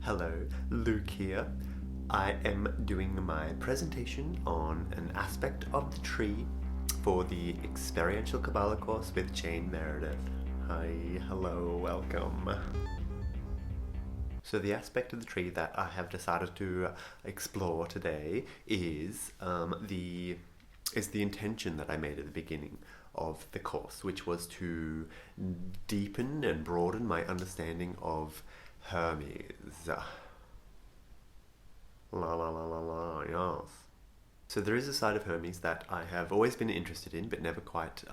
Hello, Luke here. I am doing my presentation on an aspect of the tree for the Experiential Kabbalah course with Jane Meredith. Hi, hello, welcome. So the aspect of the tree that I have decided to explore today is the intention that I made at the beginning of the course, which was to deepen and broaden my understanding of Hermes. La la la la la, yes. So there is a side of Hermes that I have always been interested in, but never quite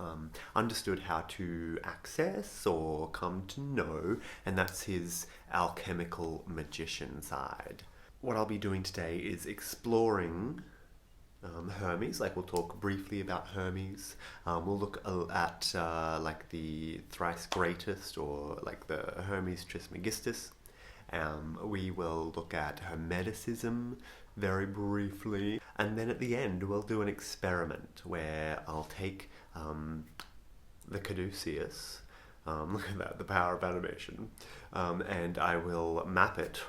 understood how to access or come to know, and that's his alchemical magician side. What I'll be doing today is exploring Hermes. Like, we'll talk briefly about Hermes. We'll look at like the thrice greatest, or like the Hermes Trismegistus. We will look at Hermeticism very briefly, and then at the end we'll do an experiment where I'll take the Caduceus, look at that, the power of animation, and I will map it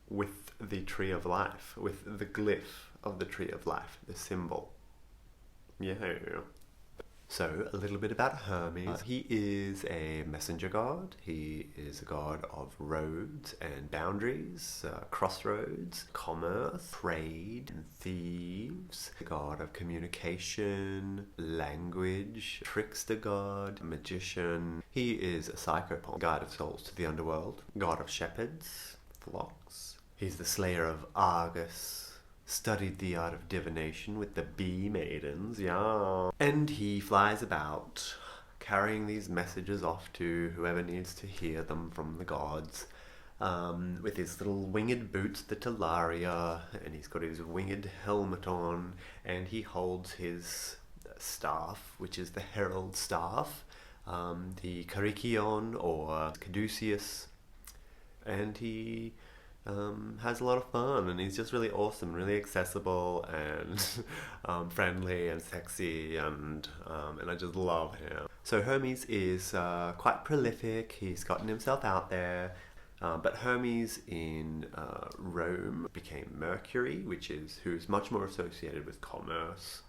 with the Tree of Life, with the glyph of the Tree of Life, the symbol. Yeah. So, a little bit about Hermes. He is a messenger god. He is a god of roads and boundaries, crossroads, commerce, trade, and thieves. A god of communication, language, trickster god, magician. He is a psychopomp, guide of souls to the underworld, god of shepherds, flocks. He's the slayer of Argus. Studied the art of divination with the bee maidens, yeah. And he flies about, carrying these messages off to whoever needs to hear them from the gods, with his little winged boots, the talaria, and he's got his winged helmet on, and he holds his staff, which is the herald staff, the Karikion, or Caduceus, and he has a lot of fun, and he's just really awesome, really accessible, and friendly and sexy, and I just love him. So Hermes is quite prolific. He's gotten himself out there, but Hermes in Rome became Mercury, who's much more associated with commerce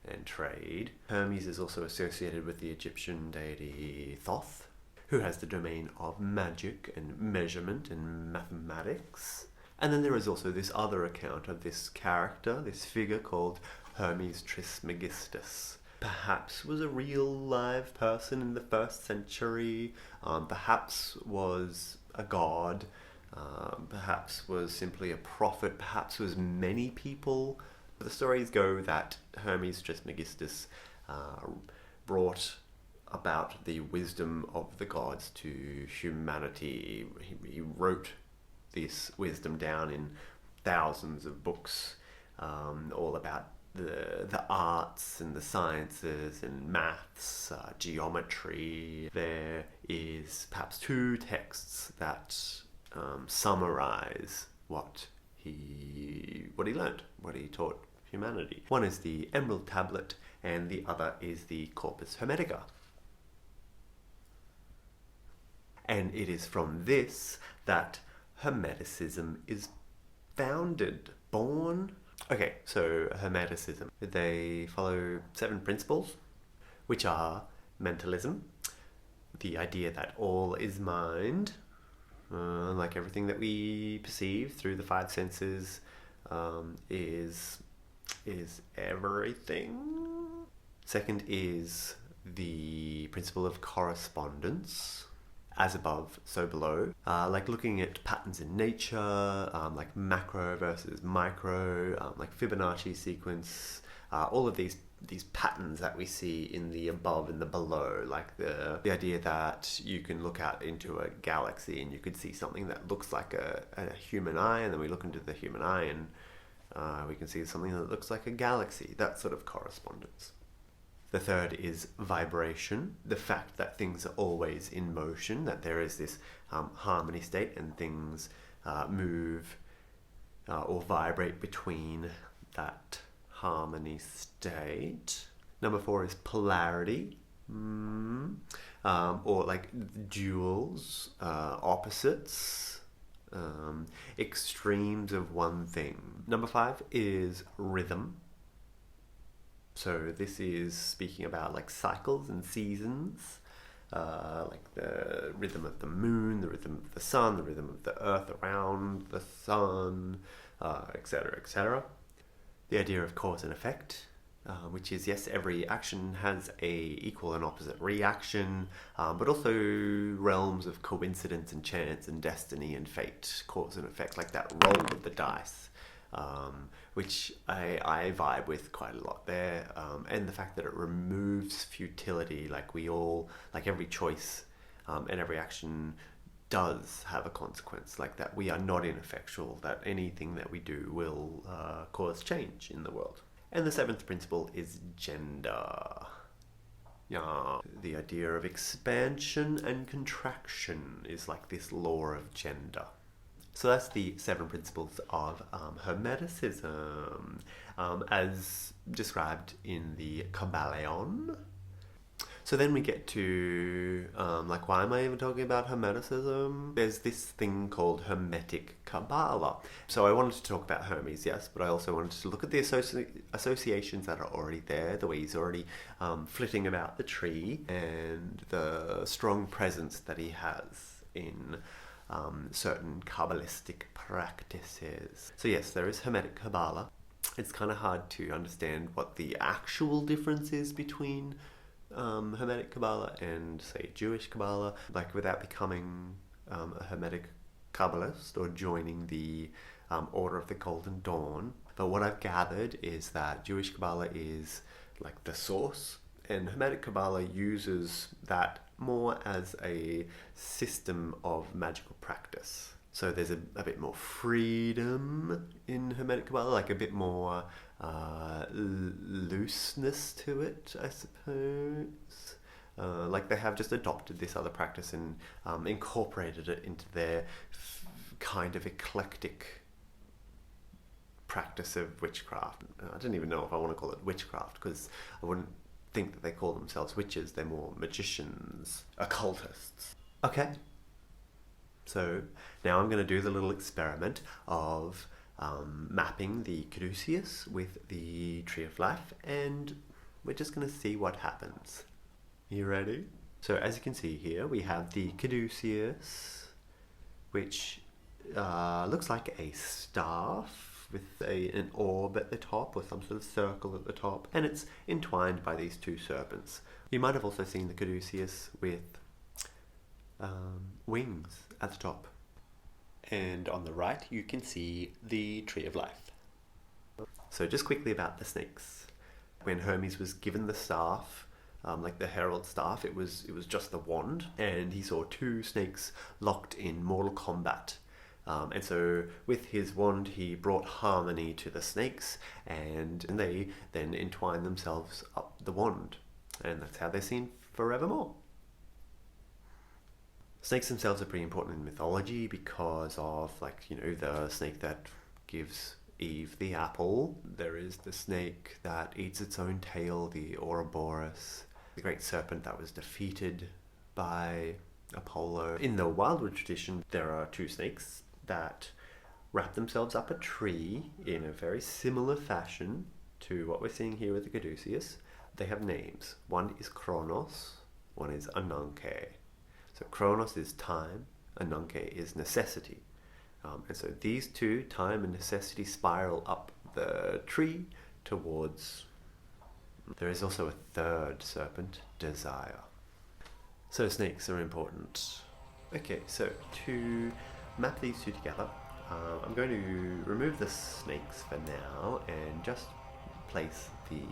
and trade. Hermes is also associated with the Egyptian deity Thoth, who has the domain of magic and measurement and mathematics. And then there is also this other account of this character, this figure called Hermes Trismegistus. Perhaps was a real live person in the 1st century, perhaps was a god, perhaps was simply a prophet, perhaps was many people. The stories go that Hermes Trismegistus brought about the wisdom of the gods to humanity. He wrote this wisdom down in thousands of books, all about the arts and the sciences and maths, geometry. There is perhaps 2 texts that summarize what he learned, what he taught humanity. One is the Emerald Tablet, and the other is the Corpus Hermetica. And it is from this that Hermeticism is founded, born. Okay, so Hermeticism. They follow 7 principles, which are mentalism, the idea that all is mind, like everything that we perceive through the 5 senses is everything. Second is the principle of correspondence. As above, so below. Like looking at patterns in nature, like macro versus micro, like Fibonacci sequence, all of these patterns that we see in the above and the below, like the idea that you can look out into a galaxy and you could see something that looks like a human eye, and then we look into the human eye and we can see something that looks like a galaxy, that sort of correspondence. The third is vibration, the fact that things are always in motion, that there is this harmony state, and things move or vibrate between that harmony state. Number 4 is polarity, or like duals, opposites, extremes of one thing. Number 5 is rhythm. So this is speaking about like cycles and seasons, like the rhythm of the moon, the rhythm of the sun, the rhythm of the earth around the sun, etc., etc. The idea of cause and effect, which is, yes, every action has a equal and opposite reaction, but also realms of coincidence and chance and destiny and fate, cause and effect, like that roll of the dice, which I vibe with quite a lot there, and the fact that it removes futility, like every choice and every action does have a consequence, like that we are not ineffectual, that anything that we do will cause change in the world. And the 7th principle is gender. Yeah. The idea of expansion and contraction is like this law of gender. So that's the 7 principles of Hermeticism, as described in the Kabbalah. So then we get to, why am I even talking about Hermeticism? There's this thing called Hermetic Kabbalah. So I wanted to talk about Hermes, yes, but I also wanted to look at the associations that are already there, the way he's already flitting about the tree, and the strong presence that he has in certain Kabbalistic practices. So yes, there is Hermetic Kabbalah. It's kind of hard to understand what the actual difference is between Hermetic Kabbalah and, say, Jewish Kabbalah, like without becoming a Hermetic Kabbalist or joining the Order of the Golden Dawn. But what I've gathered is that Jewish Kabbalah is like the source, and Hermetic Kabbalah uses that more as a system of magical practice. So there's a bit more freedom in Hermetic Kabbalah, like a bit more looseness to it, I suppose. Like they have just adopted this other practice and incorporated it into their kind of eclectic practice of witchcraft. I don't even know if I want to call it witchcraft, because I wouldn't think that they call themselves witches. They're more magicians, occultists. Okay. So now I'm going to do the little experiment of mapping the Caduceus with the Tree of Life, and we're just going to see what happens. You ready? So as you can see here, we have the Caduceus, which looks like a staff with an orb at the top, or some sort of circle at the top, and it's entwined by these 2 serpents. You might have also seen the Caduceus with wings at the top. And on the right, you can see the Tree of Life. So just quickly about the snakes. When Hermes was given the staff, like the herald staff, it was just the wand, and he saw 2 snakes locked in mortal combat. And so with his wand, he brought harmony to the snakes, and they then entwined themselves up the wand. And that's how they're seen forevermore. Snakes themselves are pretty important in mythology because of, the snake that gives Eve the apple. There is the snake that eats its own tail, the Ouroboros, the great serpent that was defeated by Apollo. In the Wildwood tradition, there are 2 snakes that wrap themselves up a tree in a very similar fashion to what we're seeing here with the Caduceus. They have names. One is Kronos, one is Ananke. So Kronos is time, Ananke is necessity. And so these 2, time and necessity, spiral up the tree towards... There is also a 3rd serpent, desire. So snakes are important. Okay, so to map these 2 together, I'm going to remove the snakes for now and just place the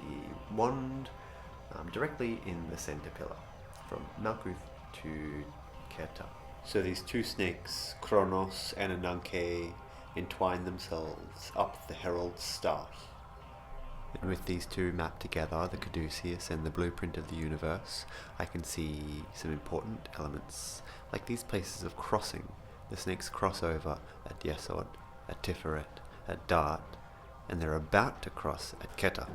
wand directly in the center pillar, from Malkuth to Keta. So these 2 snakes, Kronos and Ananke, entwine themselves up the herald's staff. And with these 2 mapped together, the Caduceus and the blueprint of the universe, I can see some important elements, like these places of crossing. The snakes cross over at Yesod, at Tiferet, at Dart, and they're about to cross at Keta.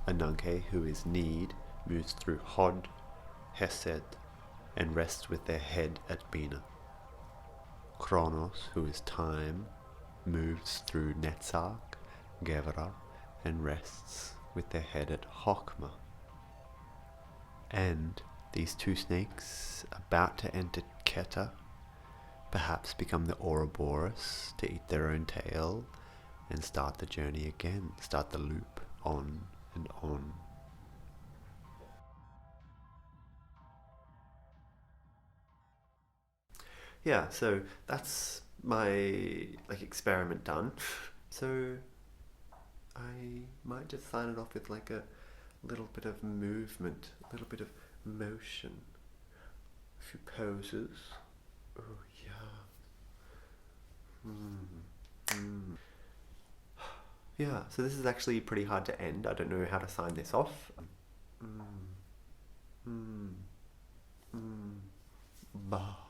Ananke, who is need, moves through Hod, Hesed, and rests with their head at Bina. Kronos, who is time, moves through Netzach, Gevra, and rests with their head at Chokmah. And these two snakes, about to enter Keter, perhaps become the Ouroboros to eat their own tail and start the journey again, start the loop on and on. Yeah, so that's my experiment done. So I might just sign it off with a little bit of movement, a little bit of motion, a few poses. Oh yeah. Yeah, so this is actually pretty hard to end. I don't know how to sign this off. Mm. Bah.